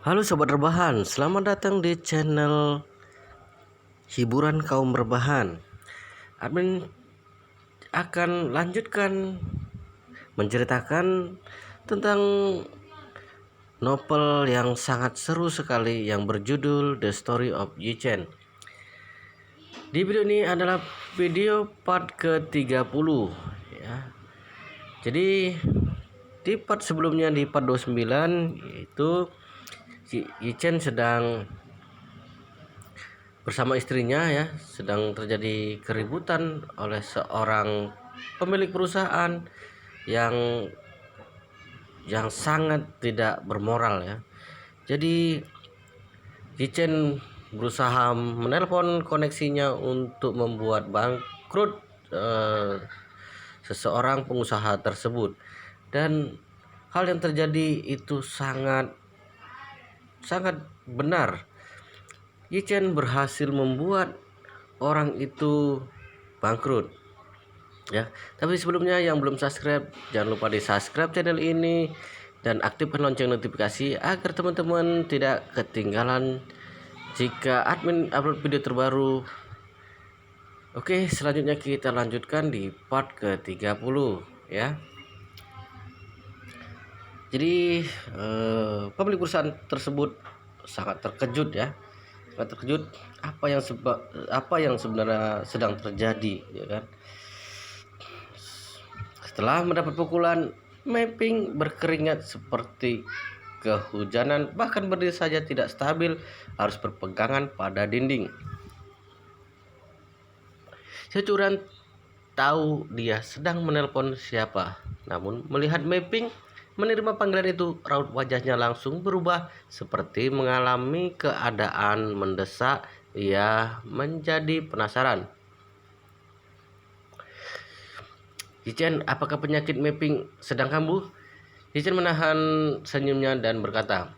Halo sobat rebahan, selamat datang di channel hiburan kaum rebahan. Admin akan lanjutkan menceritakan tentang novel yang sangat seru sekali yang berjudul The Story of Yi Chen. Di video ini adalah video part ke-30 ya. Jadi di part sebelumnya, di part 29, yaitu Yi Chen sedang bersama istrinya ya, sedang terjadi keributan oleh seorang pemilik perusahaan yang sangat tidak bermoral ya. Jadi Yi Chen berusaha menelpon koneksinya untuk membuat bangkrut seseorang pengusaha tersebut, dan hal yang terjadi itu sangat benar. Yi Chen berhasil membuat orang itu bangkrut ya. Tapi sebelumnya, yang belum subscribe, jangan lupa di subscribe channel ini dan aktifkan lonceng notifikasi agar teman-teman tidak ketinggalan jika admin upload video terbaru. Oke, selanjutnya kita lanjutkan di part ke-30 ya. Jadi pemilik perusahaan tersebut sangat terkejut ya. Apa yang sebenarnya sedang terjadi ya kan. Setelah mendapat pukulan, Mapping berkeringat seperti kehujanan, bahkan berdiri saja tidak stabil, harus berpegangan pada dinding. Securan tahu dia sedang menelpon siapa, namun melihat Mapping menerima panggilan itu, raut wajahnya langsung berubah seperti mengalami keadaan mendesak. Ia menjadi penasaran. Yi Chen, apakah penyakit Mapping sedang kambuh? Yi Chen menahan senyumnya dan berkata,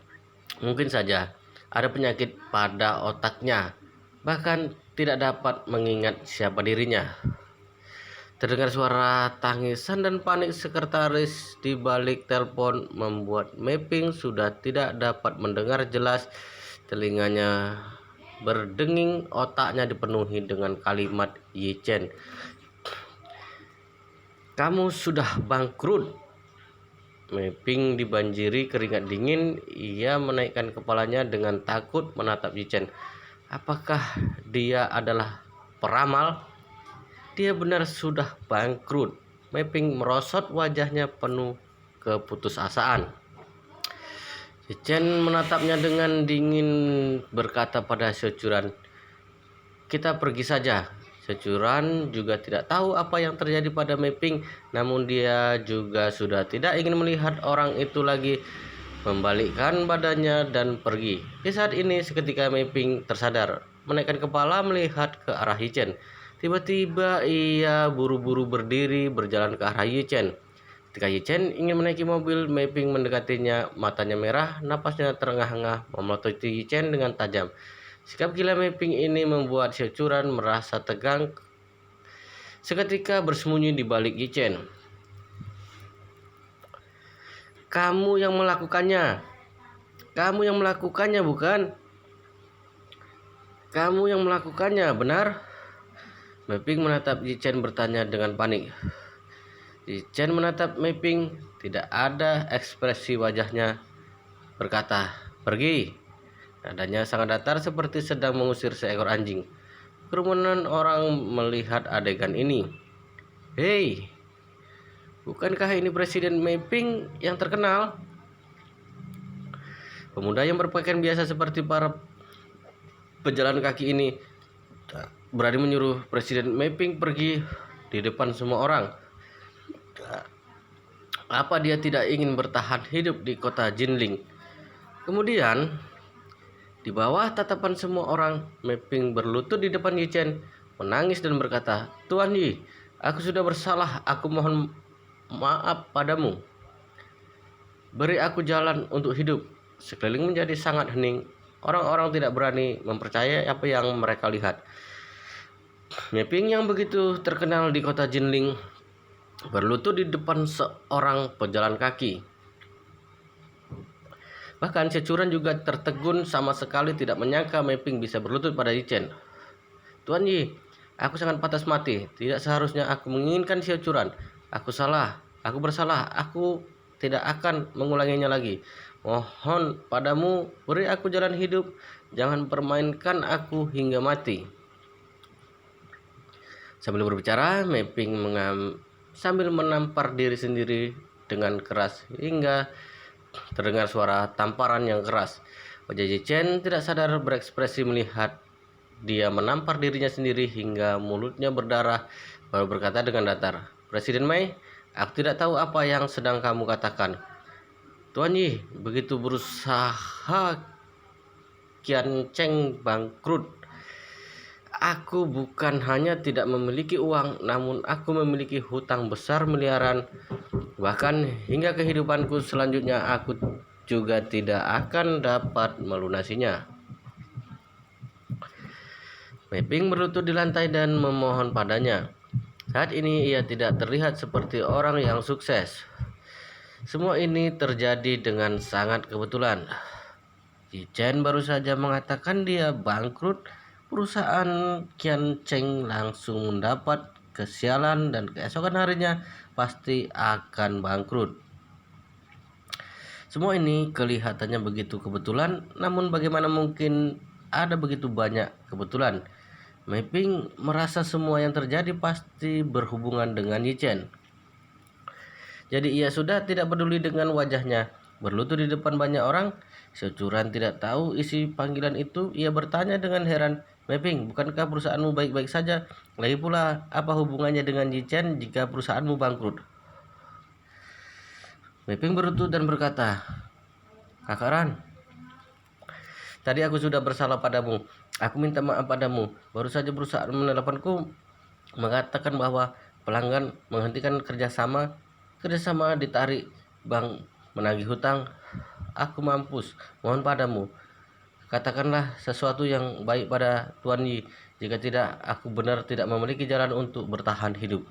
mungkin saja ada penyakit pada otaknya, bahkan tidak dapat mengingat siapa dirinya. Terdengar suara tangisan dan panik sekretaris di balik telepon membuat Mapping sudah tidak dapat mendengar jelas. Telinganya berdenging, otaknya dipenuhi dengan kalimat Yi Chen. Kamu sudah bangkrut. Mapping dibanjiri keringat dingin. Ia menaikkan kepalanya dengan takut menatap Yi Chen. Apakah dia adalah peramal? Dia benar sudah bangkrut. Mapping merosot, wajahnya penuh keputusasaan. Yi Chen menatapnya dengan dingin, berkata pada Securan, kita pergi saja. Securan juga tidak tahu apa yang terjadi pada Mapping, namun dia juga sudah tidak ingin melihat orang itu lagi. Membalikkan badannya dan pergi. Di saat ini seketika Mapping tersadar, menaikkan kepala melihat ke arah Yi Chen. Tiba-tiba ia buru-buru berdiri berjalan ke arah Yi Chen. Ketika Yi Chen ingin menaiki mobil, Mapping mendekatinya, matanya merah, napasnya terengah-engah, memelototi Yi Chen dengan tajam. Sikap gila Mapping ini membuat Securan merasa tegang, seketika bersembunyi di balik Yi Chen. Kamu yang melakukannya. Kamu yang melakukannya, bukan? Kamu yang melakukannya, benar? Mapping menatap Yi Chen bertanya dengan panik. Yi Chen menatap Mapping, tidak ada ekspresi wajahnya, berkata, pergi. Nadanya sangat datar seperti sedang mengusir seekor anjing. Kerumunan orang melihat adegan ini. Hei, bukankah ini Presiden Mapping yang terkenal? Pemuda yang berpakaian biasa seperti para pejalan kaki ini berani menyuruh Presiden Mapping pergi di depan semua orang. Apa dia tidak ingin bertahan hidup di kota Jinling? Kemudian, di bawah tatapan semua orang, Mapping berlutut di depan Yi Chen, menangis dan berkata, Tuan Yi, aku sudah bersalah, aku mohon maaf padamu. Beri aku jalan untuk hidup. Sekeliling menjadi sangat hening. Orang-orang tidak berani mempercayai apa yang mereka lihat. Mapping yang begitu terkenal di kota Jinling berlutut di depan seorang pejalan kaki. Bahkan Securan juga tertegun, sama sekali tidak menyangka Mei-ping bisa berlutut pada Yi-chen. Tuan Yi, aku sangat patah mati. Tidak seharusnya aku menginginkan Securan. Aku salah, aku bersalah. Aku tidak akan mengulanginya lagi. Mohon padamu, beri aku jalan hidup. Jangan permainkan aku hingga mati. Sambil berbicara, Mei-ping sambil menampar diri sendiri dengan keras hingga terdengar suara tamparan yang keras. Wajah Yi-chen tidak sadar berekspresi melihat dia menampar dirinya sendiri hingga mulutnya berdarah, baru berkata dengan datar, "Presiden Mei, aku tidak tahu apa yang sedang kamu katakan." Tuan Yi, begitu berusaha Qian Cheng bangkrut. Aku bukan hanya tidak memiliki uang, namun aku memiliki hutang besar miliaran. Bahkan hingga kehidupanku selanjutnya aku juga tidak akan dapat melunasinya. Mei-ping berlutut di lantai dan memohon padanya. Saat ini ia tidak terlihat seperti orang yang sukses. Semua ini terjadi dengan sangat kebetulan. Yi-chen baru saja mengatakan dia bangkrut. Perusahaan Qian Cheng langsung mendapat kesialan dan keesokan harinya pasti akan bangkrut. Semua ini kelihatannya begitu kebetulan, namun bagaimana mungkin ada begitu banyak kebetulan? Mei-ping merasa semua yang terjadi pasti berhubungan dengan Yi-chen. Jadi ia sudah tidak peduli dengan wajahnya berlutut di depan banyak orang. Securan tidak tahu isi panggilan itu. Ia bertanya dengan heran, "Mei-ping, bukankah perusahaanmu baik-baik saja? Lagi pula, apa hubungannya dengan Yi-chen jika perusahaanmu bangkrut?" Mei-ping berlutut dan berkata, "Kakak Ran, tadi aku sudah bersalah padamu. Aku minta maaf padamu. Baru saja perusahaan meneleponku mengatakan bahwa pelanggan menghentikan kerjasama ditarik bank menagih hutang. Aku mampus. Mohon padamu, katakanlah sesuatu yang baik pada Tuan Yi. Jika tidak, aku benar tidak memiliki jalan untuk bertahan hidup."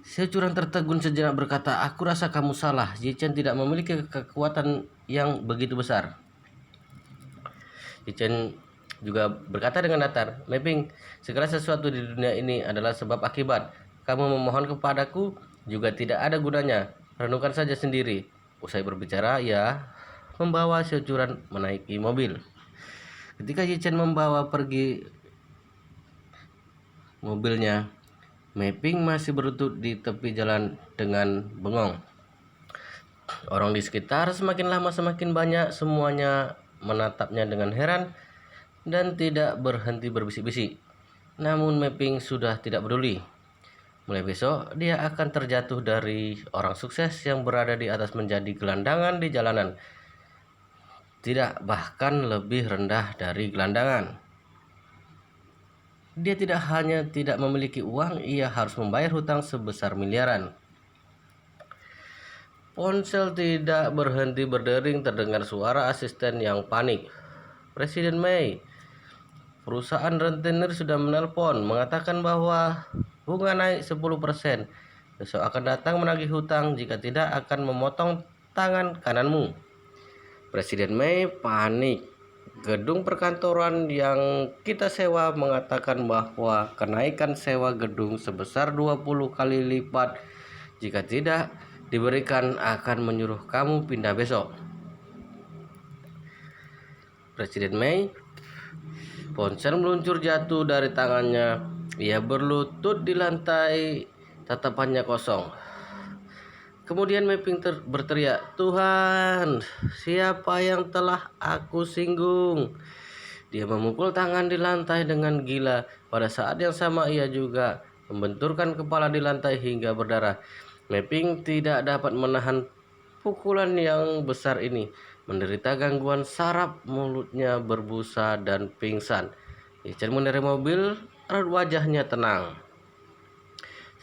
Securan tertegun sejenak berkata, "Aku rasa kamu salah. Yi-chen tidak memiliki kekuatan yang begitu besar." Yi-chen juga berkata dengan datar, "Mei-ping, segala sesuatu di dunia ini adalah sebab akibat. Kamu memohon kepadaku juga tidak ada gunanya. Renungkan saja sendiri." Usai berbicara, ia membawa Securan menaiki mobil. Ketika Yi-chen membawa pergi mobilnya, Mei-ping masih berlutut di tepi jalan dengan bengong. Orang di sekitar semakin lama semakin banyak, semuanya menatapnya dengan heran dan tidak berhenti berbisik-bisik. Namun Mei-ping sudah tidak peduli. Mulai besok dia akan terjatuh dari orang sukses yang berada di atas menjadi gelandangan di jalanan. Tidak, bahkan lebih rendah dari gelandangan. Dia tidak hanya tidak memiliki uang, ia harus membayar hutang sebesar miliaran. Ponsel tidak berhenti berdering, terdengar suara asisten yang panik. "Presiden Mei, perusahaan rentenir sudah menelpon mengatakan bahwa bunga naik 10%. Besok akan datang menagih hutang, jika tidak akan memotong tangan kananmu." Presiden Mei panik. Gedung perkantoran yang kita sewa mengatakan bahwa kenaikan sewa gedung sebesar 20 kali lipat. Jika tidak diberikan, akan menyuruh kamu pindah besok. Presiden Mei, ponsel meluncur jatuh dari tangannya. Ia berlutut di lantai, tatapannya kosong. Kemudian Mei-ping berteriak, "Tuhan, siapa yang telah aku singgung?" Dia memukul tangan di lantai dengan gila. Pada saat yang sama ia juga membenturkan kepala di lantai hingga berdarah. Mei-ping tidak dapat menahan pukulan yang besar ini. Menderita gangguan saraf, mulutnya berbusa dan pingsan. Yi-chen menderek mobil, raut wajahnya tenang.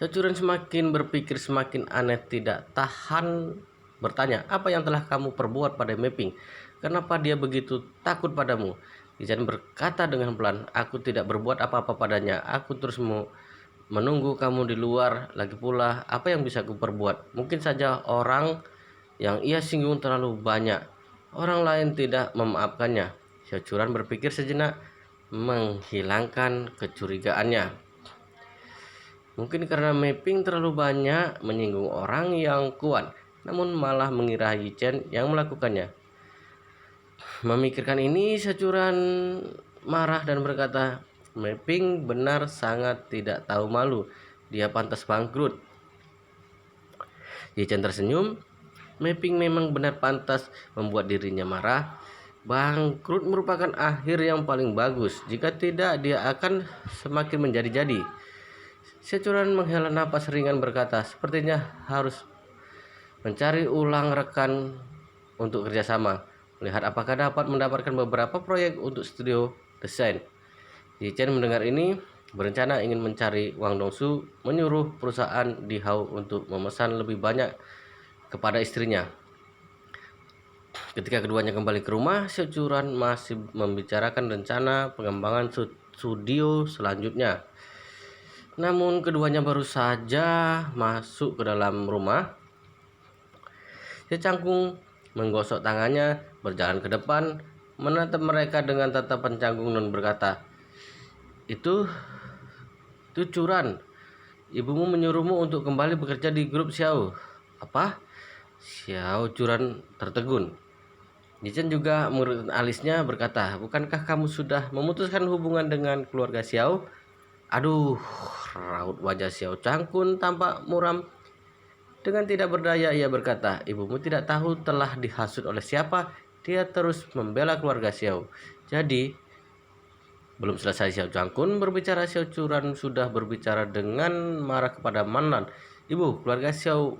Securan semakin berpikir semakin aneh, tidak tahan bertanya, "Apa yang telah kamu perbuat pada Mei-ping? Kenapa dia begitu takut padamu?" Yi-chen berkata dengan pelan, "Aku tidak berbuat apa-apa padanya. Aku terus menunggu kamu di luar. Lagi pula, apa yang bisa aku perbuat? Mungkin saja orang yang ia singgung terlalu banyak. orang lain tidak memaafkannya. Xiao Churan berpikir sejenak, menghilangkan kecurigaannya. Mungkin karena Mei-ping terlalu banyak menyinggung orang yang kuat, namun malah mengira Yi Chen yang melakukannya. Memikirkan ini, Xiao Churan marah dan berkata, Mei-ping benar sangat tidak tahu malu. Dia pantas bangkrut. Yi Chen tersenyum. Mei-ping memang benar pantas membuat dirinya marah. Bangkrut merupakan akhir yang paling bagus. Jika tidak, dia akan semakin menjadi-jadi. Xiao Churan menghela napas ringan berkata, sepertinya harus mencari ulang rekan untuk kerjasama. Melihat apakah dapat mendapatkan beberapa proyek untuk studio desain. Yi Chen mendengar ini, berencana ingin mencari Wang Dongsu, menyuruh perusahaan di Hao untuk memesan lebih banyak kepada istrinya. Ketika keduanya kembali ke rumah, Xiao Churan masih membicarakan rencana pengembangan studio selanjutnya. Namun keduanya baru saja masuk ke dalam rumah, Xiao Cangkung menggosok tangannya, berjalan ke depan, menatap mereka dengan tatapan canggung dan berkata, Itu Churan, ibumu menyuruhmu untuk kembali bekerja di grup Xiao. Apa? Xiao Churan tertegun. Yi Chen juga mengerutkan alisnya berkata, bukankah kamu sudah memutuskan hubungan dengan keluarga Xiao? Aduh, raut wajah Xiao Cangkun tampak muram. Dengan tidak berdaya ia berkata, ibumu tidak tahu telah dihasut oleh siapa. Dia terus membela keluarga Xiao. Jadi, belum selesai Xiao Cangkun berbicara, Xiao Churan sudah berbicara dengan marah kepada Manlan. Ibu, keluarga Xiao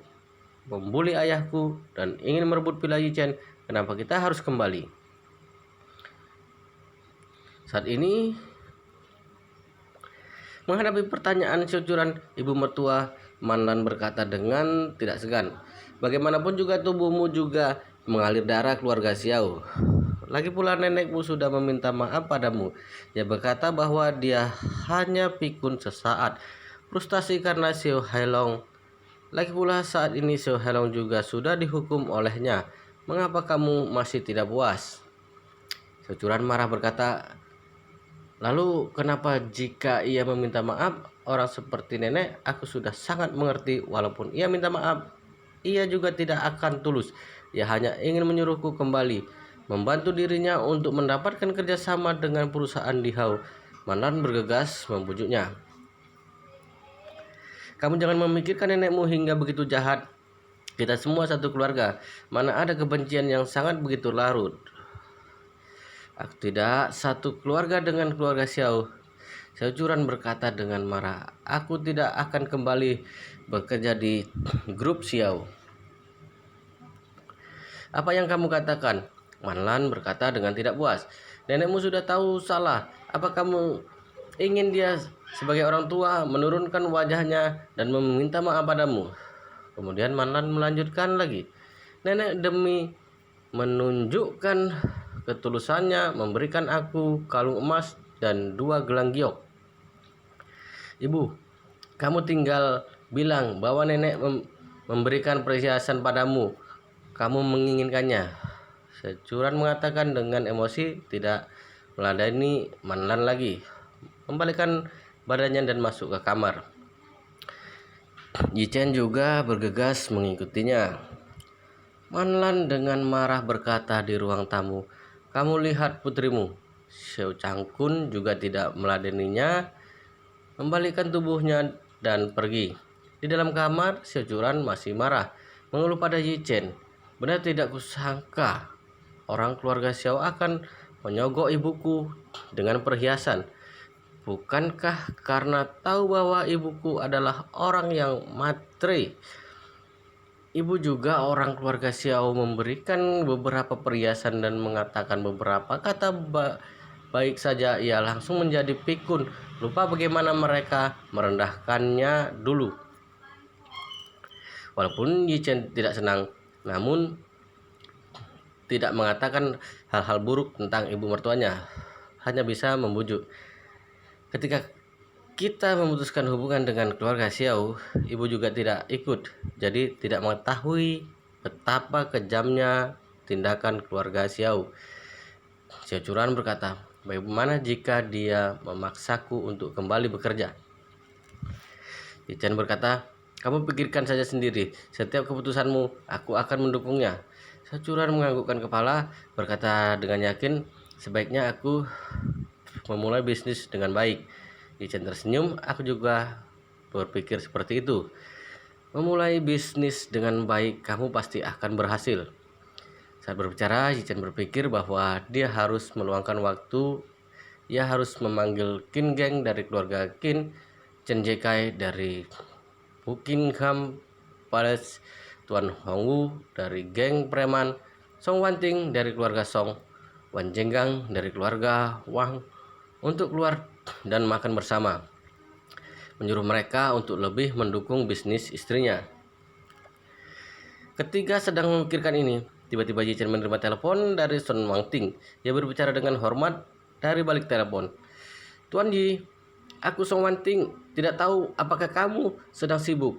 membuli ayahku dan ingin merebut villa Yi Chen. Kenapa kita harus kembali? Saat ini, menghadapi pertanyaan Xiao Churan, ibu mertua Manlan berkata dengan tidak segan, bagaimanapun juga tubuhmu juga mengalir darah keluarga Xiao. Lagi pula nenekmu sudah meminta maaf padamu. Dia berkata bahwa dia hanya pikun sesaat, frustasi karena Xiao Hailong. Lagi pula saat ini Xiao Hailong juga sudah dihukum olehnya. Mengapa kamu masih tidak puas? Xiao Churan marah berkata, lalu kenapa jika ia meminta maaf, orang seperti nenek aku sudah sangat mengerti. Walaupun ia minta maaf, ia juga tidak akan tulus. Ia hanya ingin menyuruhku kembali, membantu dirinya untuk mendapatkan kerjasama dengan perusahaan di Hao. Manlan bergegas membujuknya. Kamu jangan memikirkan nenekmu hingga begitu jahat. Kita semua satu keluarga. Mana ada kebencian yang sangat begitu larut. Aku tidak satu keluarga dengan keluarga Xiao. Xiao Churan berkata dengan marah. Aku tidak akan kembali bekerja di grup Xiao. Apa yang kamu katakan? Manlan berkata dengan tidak puas. Nenekmu sudah tahu salah. Apa kamu ingin dia sebagai orang tua menurunkan wajahnya dan meminta maaf padamu? Kemudian Manlan melanjutkan lagi. Nenek demi menunjukkan ketulusannya memberikan aku kalung emas dan 2 gelang giok. Ibu, kamu tinggal bilang bahwa nenek memberikan perhiasan padamu. Kamu menginginkannya. Xiao Churan mengatakan dengan emosi, tidak meladeni Manlan lagi. Membalikkan badannya dan masuk ke kamar. Yi Chen juga bergegas mengikutinya. Manlan dengan marah berkata di ruang tamu, kamu lihat putrimu. Xiao Cangkun juga tidak meladeninya, membalikkan tubuhnya dan pergi. Di dalam kamar, Xiao Churan masih marah, mengeluh pada Yi Chen. Benar tidak kusangka orang keluarga Xiao akan menyogok ibuku dengan perhiasan. Bukankah karena tahu bahwa ibuku adalah orang yang matre? Ibu juga orang keluarga Xiao memberikan beberapa perhiasan dan mengatakan beberapa kata baik saja. Ia langsung menjadi pikun, lupa bagaimana mereka merendahkannya dulu. Walaupun Yi Chen tidak senang, namun tidak mengatakan hal-hal buruk tentang ibu mertuanya, hanya bisa membujuk. Ketika kita memutuskan hubungan dengan keluarga Xiao, ibu juga tidak ikut, jadi tidak mengetahui betapa kejamnya tindakan keluarga Xiao. Xiao Churan berkata, bagaimana jika dia memaksaku untuk kembali bekerja? Yi Chen berkata, kamu pikirkan saja sendiri, setiap keputusanmu aku akan mendukungnya. Xiao Churan menganggukkan kepala, berkata dengan yakin, sebaiknya aku memulai bisnis dengan baik. Yi Chen tersenyum, aku juga berpikir seperti itu. Memulai bisnis dengan baik, kamu pasti akan berhasil. Saat berbicara, Yi Chen berpikir bahwa dia harus meluangkan waktu. Ia harus memanggil Qin Gang dari keluarga Qin, Chen Jekai dari Buckingham Palace, Tuan Hongwu dari geng preman, Song Wanting dari keluarga Song, Wan Jenggang dari keluarga Wang untuk keluar dan makan bersama. Menyuruh mereka untuk lebih mendukung bisnis istrinya. Ketika sedang memikirkan ini, tiba-tiba Yi Chen menerima telepon dari Song Wanting. Ia berbicara dengan hormat dari balik telepon. Tuan Yi, aku Song Wanting, tidak tahu apakah kamu sedang sibuk?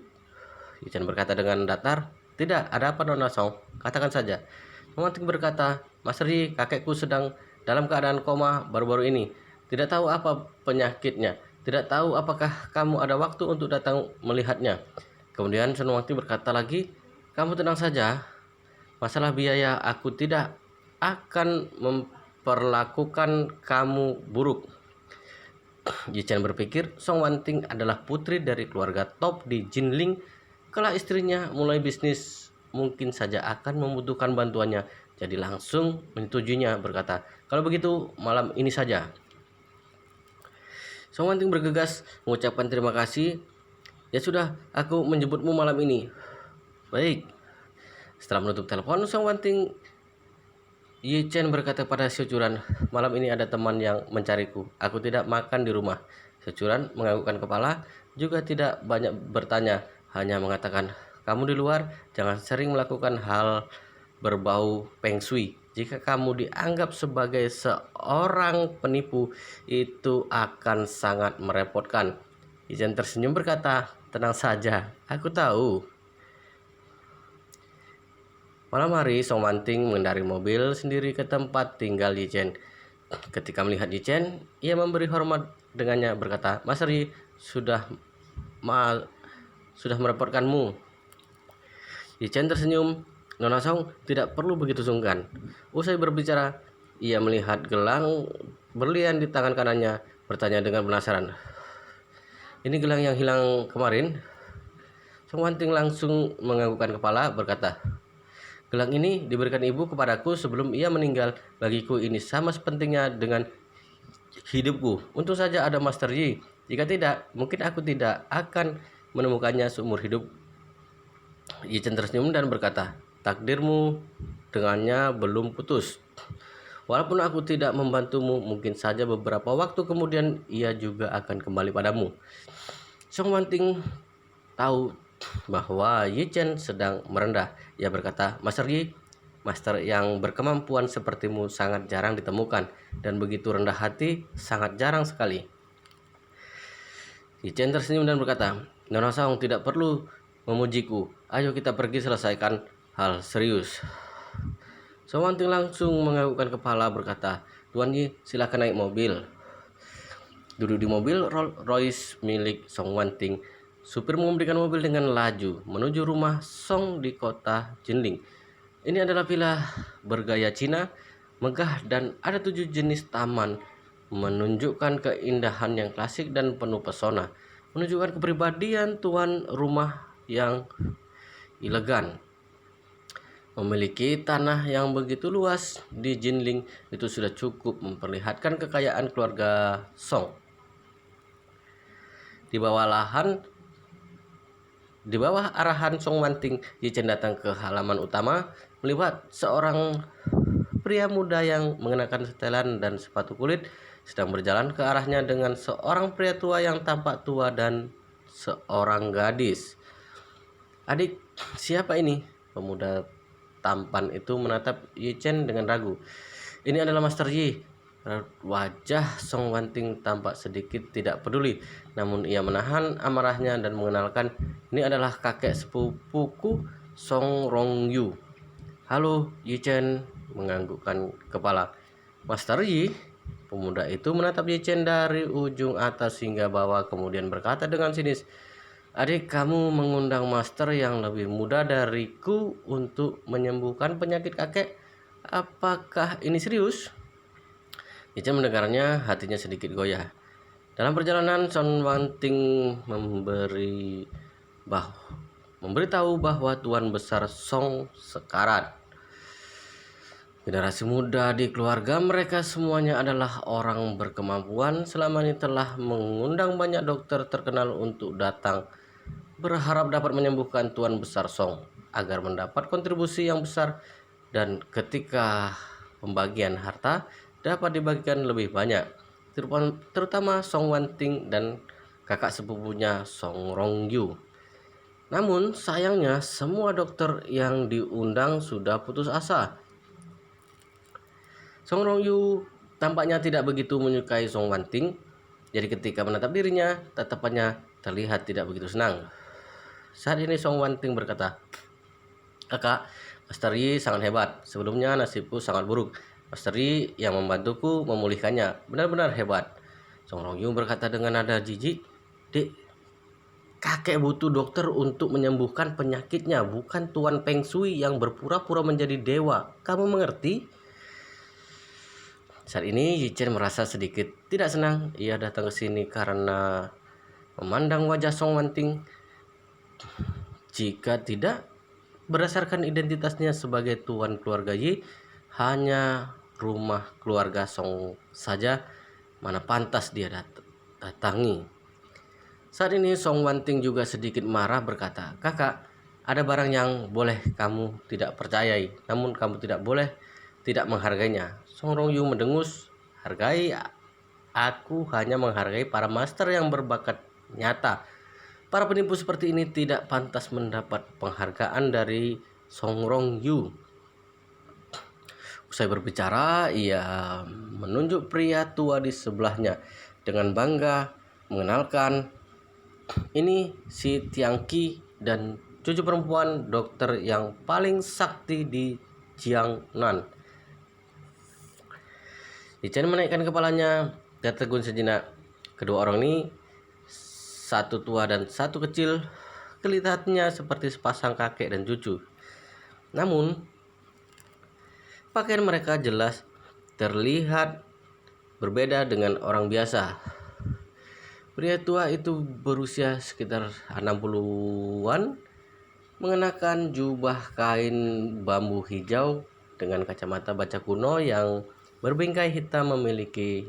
Yi Chen berkata dengan datar. Tidak, ada apa Nona Song? Katakan saja. Song Wanting berkata, Master Yi, kakekku sedang dalam keadaan koma baru-baru ini. Tidak tahu apa penyakitnya. Tidak tahu apakah kamu ada waktu untuk datang melihatnya. Kemudian Song Wanting berkata lagi, kamu tenang saja. Masalah biaya aku tidak akan memperlakukan kamu buruk. Yi Chen berpikir Song Wanting adalah putri dari keluarga top di Jinling. Kalau istrinya mulai bisnis, mungkin saja akan membutuhkan bantuannya. Jadi langsung menyetujuinya, berkata, kalau begitu malam ini saja. Song Wanting bergegas mengucapkan terima kasih. Ya sudah, aku menjemputmu malam ini. Baik. Setelah menutup telepon, Song Wanting, Yi Chen berkata pada Xiao Churan, malam ini ada teman yang mencariku. Aku tidak makan di rumah. Xiao Churan menganggukkan kepala, juga tidak banyak bertanya, hanya mengatakan, kamu di luar jangan sering melakukan hal berbau Feng Shui. Jika kamu dianggap sebagai seorang penipu, itu akan sangat merepotkan. Yi Chen tersenyum berkata, tenang saja, aku tahu. Malam hari, Song Wanting mengendarai mobil sendiri ke tempat tinggal Yi Chen. Ketika melihat Yi Chen, ia memberi hormat dengannya, berkata, Master Yi, sudah merepotkanmu. Yi Chen tersenyum, Nona Song tidak perlu begitu sungkan. Usai berbicara, ia melihat gelang berlian di tangan kanannya, bertanya dengan penasaran, ini gelang yang hilang kemarin? Song Wanting langsung menganggukkan kepala, berkata, gelang ini diberikan ibu kepadaku sebelum ia meninggal. Bagiku ini sama sepentingnya dengan hidupku. Untung saja ada Master Yi. Jika tidak, mungkin aku tidak akan menemukannya seumur hidup. Yi Chen tersenyum dan berkata, takdirmu dengannya belum putus. Walaupun aku tidak membantumu, mungkin saja beberapa waktu kemudian ia juga akan kembali padamu. Song Wanting tahu bahwa Yi Chen sedang merendah. Ia berkata, Master Yi, master yang berkemampuan sepertimu sangat jarang ditemukan, dan begitu rendah hati sangat jarang sekali. Yi Chen tersenyum dan berkata, Nona Song tidak perlu memujiku. Ayo kita pergi selesaikan hal serius. Song Wanting langsung menganggukkan kepala, berkata, Tuan Yi, silakan naik mobil. Duduk di mobil Rolls Royce milik Song Wanting, supir mengemudikan mobil dengan laju menuju rumah Song di kota Jinling. Ini adalah villa bergaya Cina, megah dan ada 7 jenis taman, menunjukkan keindahan yang klasik dan penuh pesona, menunjukkan kepribadian tuan rumah yang elegan. Memiliki tanah yang begitu luas di Jinling itu sudah cukup memperlihatkan kekayaan keluarga Song. Di bawah arahan Song Wanting, Yi Chen datang ke halaman utama, melihat seorang pria muda yang mengenakan setelan dan sepatu kulit sedang berjalan ke arahnya dengan seorang pria tua yang tampak tua dan seorang gadis. Adik, siapa ini? Pemuda tampan itu menatap Yi Chen dengan ragu. Ini adalah Master Yi. Wajah Song Wanting tampak sedikit tidak peduli, namun ia menahan amarahnya dan mengenalkan, ini adalah kakek sepupuku Song Rongyu. Halo, Yi Chen, menganggukkan kepala. Master Yi, pemuda itu menatap Yi Chen dari ujung atas hingga bawah, kemudian berkata dengan sinis, adik, kamu mengundang master yang lebih muda dariku untuk menyembuhkan penyakit kakek. Apakah ini serius? Yi Chen mendengarnya, hatinya sedikit goyah. Dalam perjalanan, Son Wanting memberitahu bahwa Tuan Besar Song sekarat. Generasi muda di keluarga mereka semuanya adalah orang berkemampuan. Selama ini telah mengundang banyak dokter terkenal untuk datang, berharap dapat menyembuhkan Tuan Besar Song agar mendapat kontribusi yang besar, dan ketika pembagian harta dapat dibagikan lebih banyak, terutama Song Wanting dan kakak sepupunya Song Rongyu. Namun sayangnya semua dokter yang diundang sudah putus asa. Song Rongyu tampaknya tidak begitu menyukai Song Wanting, jadi ketika menatap dirinya, tatapannya terlihat tidak begitu senang. Saat ini Song Wanting berkata, kakak, Master Yi sangat hebat. Sebelumnya nasibku sangat buruk. Master Yi yang membantuku memulihkannya. Benar-benar hebat. Song Rongyu berkata dengan nada jijik, dek, kakek butuh dokter untuk menyembuhkan penyakitnya, bukan Tuan Peng Shui yang berpura-pura menjadi dewa. Kamu mengerti? Saat ini Yi Chen merasa sedikit tidak senang. Ia datang ke sini karena memandang wajah Song Wanting. Jika tidak berdasarkan identitasnya sebagai tuan keluarga Yi, hanya rumah keluarga Song saja mana pantas dia datangi. Saat ini Song Wanting juga sedikit marah berkata, kakak, ada barang yang boleh kamu tidak percayai, namun kamu tidak boleh tidak menghargainya. Song Rongyu mendengus, hargai, aku hanya menghargai para master yang berbakat nyata. Para penipu seperti ini tidak pantas mendapat penghargaan dari Song Rongyu. Usai berbicara, ia menunjuk pria tua di sebelahnya dengan bangga, mengenalkan, ini si Tiang Qi dan cucu perempuan dokter yang paling sakti di Jiangnan. Yi Chen menaikkan kepalanya, tertegun sejenak. Kedua orang ini, satu tua dan satu kecil, kelihatannya seperti sepasang kakek dan cucu. Namun, pakaian mereka jelas terlihat berbeda dengan orang biasa. Pria tua itu berusia sekitar 60-an, mengenakan jubah kain bambu hijau dengan kacamata baca kuno yang berbingkai hitam, memiliki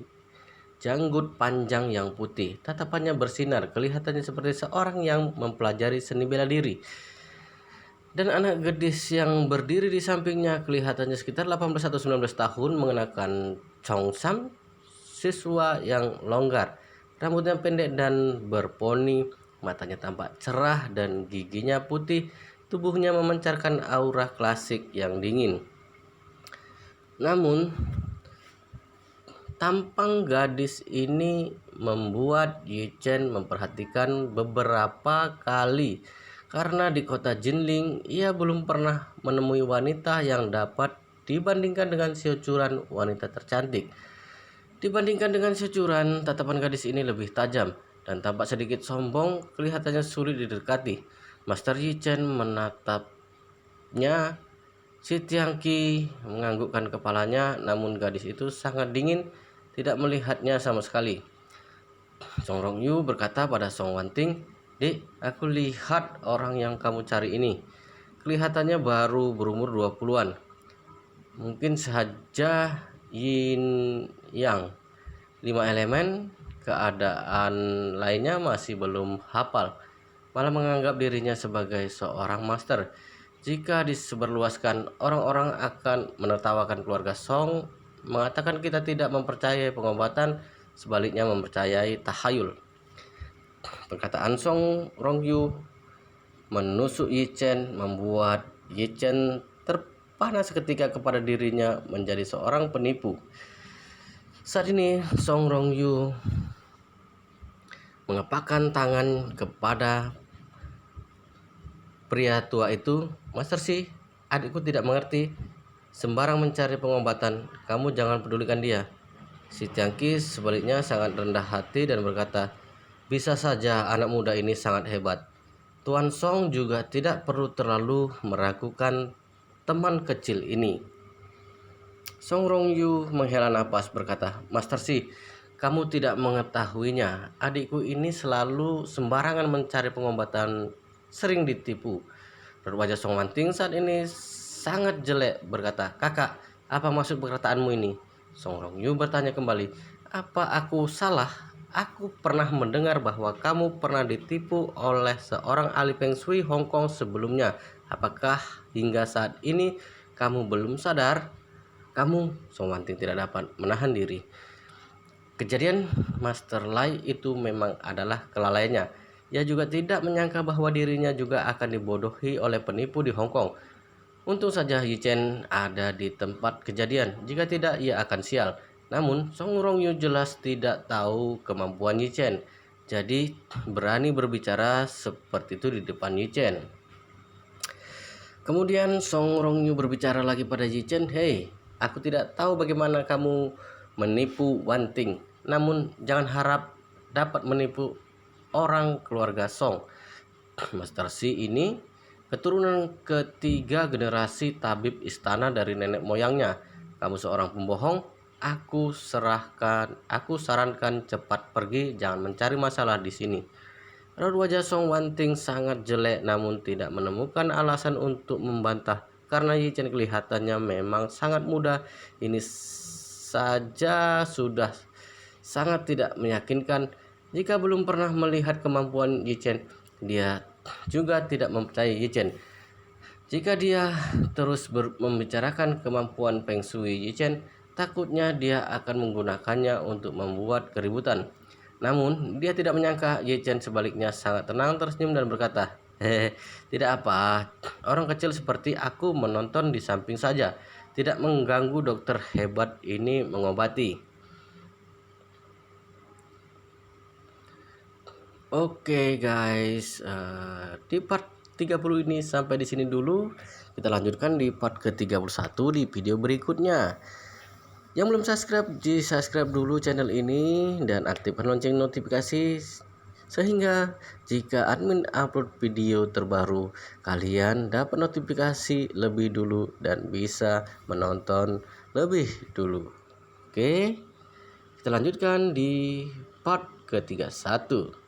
janggut panjang yang putih. Tatapannya bersinar, kelihatannya seperti seorang yang mempelajari seni bela diri. Dan anak gadis yang berdiri di sampingnya kelihatannya sekitar 18 atau 19 tahun, mengenakan chongsam, siswa yang longgar. Rambutnya pendek dan berponi, matanya tampak cerah dan giginya putih. Tubuhnya memancarkan aura klasik yang dingin. Namun, tampang gadis ini membuat Yi Chen memperhatikan beberapa kali, karena di kota Jinling ia belum pernah menemui wanita yang dapat dibandingkan dengan Xiaochuran, wanita tercantik. Dibandingkan dengan Xiaochuran, tatapan gadis ini lebih tajam dan tampak sedikit sombong, kelihatannya sulit didekati. Master Yi Chen menatapnya. Si Tiang Qi menganggukkan kepalanya, namun gadis itu sangat dingin, tidak melihatnya sama sekali. Song Rongyu berkata pada Song Wanting, dek, aku lihat orang yang kamu cari ini. Kelihatannya baru berumur 20-an. Mungkin saja yin yang 5 elemen, keadaan lainnya masih belum hafal. Malah menganggap dirinya sebagai seorang master. Jika disebarluaskan, orang-orang akan menertawakan keluarga Song, mengatakan kita tidak mempercayai pengobatan, sebaliknya mempercayai tahayul. Perkataan Song Rongyu menusuk Yi Chen, membuat Yi Chen terpana seketika kepada dirinya menjadi seorang penipu. Saat ini Song Rongyu mengepakkan tangan kepada pria tua itu. Master Shi, adikku tidak mengerti, sembarang mencari pengobatan, kamu jangan pedulikan dia. Si Tiangki sebaliknya sangat rendah hati dan berkata, bisa saja anak muda ini sangat hebat. Tuan Song juga tidak perlu terlalu meragukan teman kecil ini. Song Rongyu menghela napas berkata, Master Si, kamu tidak mengetahuinya. Adikku ini selalu sembarangan mencari pengobatan, sering ditipu. Dan wajah Song Wanting saat ini sangat jelek berkata, kakak, apa maksud perkataanmu ini? Song Rongyu bertanya kembali, apa aku salah? Aku pernah mendengar bahwa kamu pernah ditipu oleh seorang ahli Feng Shui Hong Kong sebelumnya. Apakah hingga saat ini kamu belum sadar? Song Wanting tidak dapat menahan diri. Kejadian Master Lai itu memang adalah kelalaiannya. Ia juga tidak menyangka bahwa dirinya juga akan dibodohi oleh penipu di Hong Kong. Untung saja Yi Chen ada di tempat kejadian, jika tidak ia akan sial. Namun Song Rongyu jelas tidak tahu kemampuan Yi Chen, jadi berani berbicara seperti itu di depan Yi Chen. Kemudian Song Rongyu berbicara lagi pada Yi Chen, hei, aku tidak tahu bagaimana kamu menipu Wanting, namun jangan harap dapat menipu orang keluarga Song. Master Si ini keturunan ketiga generasi tabib istana dari nenek moyangnya. Kamu seorang pembohong. Aku sarankan cepat pergi, jangan mencari masalah di sini. Raut wajah Song Wanting sangat jelek, namun tidak menemukan alasan untuk membantah karena Yi Chen kelihatannya memang sangat muda. Ini saja sudah sangat tidak meyakinkan. Jika belum pernah melihat kemampuan Yi Chen, dia juga tidak mempercayai Yi Chen. Jika dia terus membicarakan kemampuan Feng Shui Yi Chen, takutnya dia akan menggunakannya untuk membuat keributan. Namun dia tidak menyangka Yi Chen sebaliknya sangat tenang, tersenyum dan berkata, tidak apa, orang kecil seperti aku menonton di samping saja, tidak mengganggu dokter hebat ini mengobati. Oke guys, di part 30 ini sampai di sini dulu. Kita lanjutkan di part ke-31 di video berikutnya. Yang belum subscribe, di subscribe dulu channel ini dan aktifkan lonceng notifikasi sehingga jika admin upload video terbaru, kalian dapat notifikasi lebih dulu dan bisa menonton lebih dulu. Oke, kita lanjutkan di part ke-31.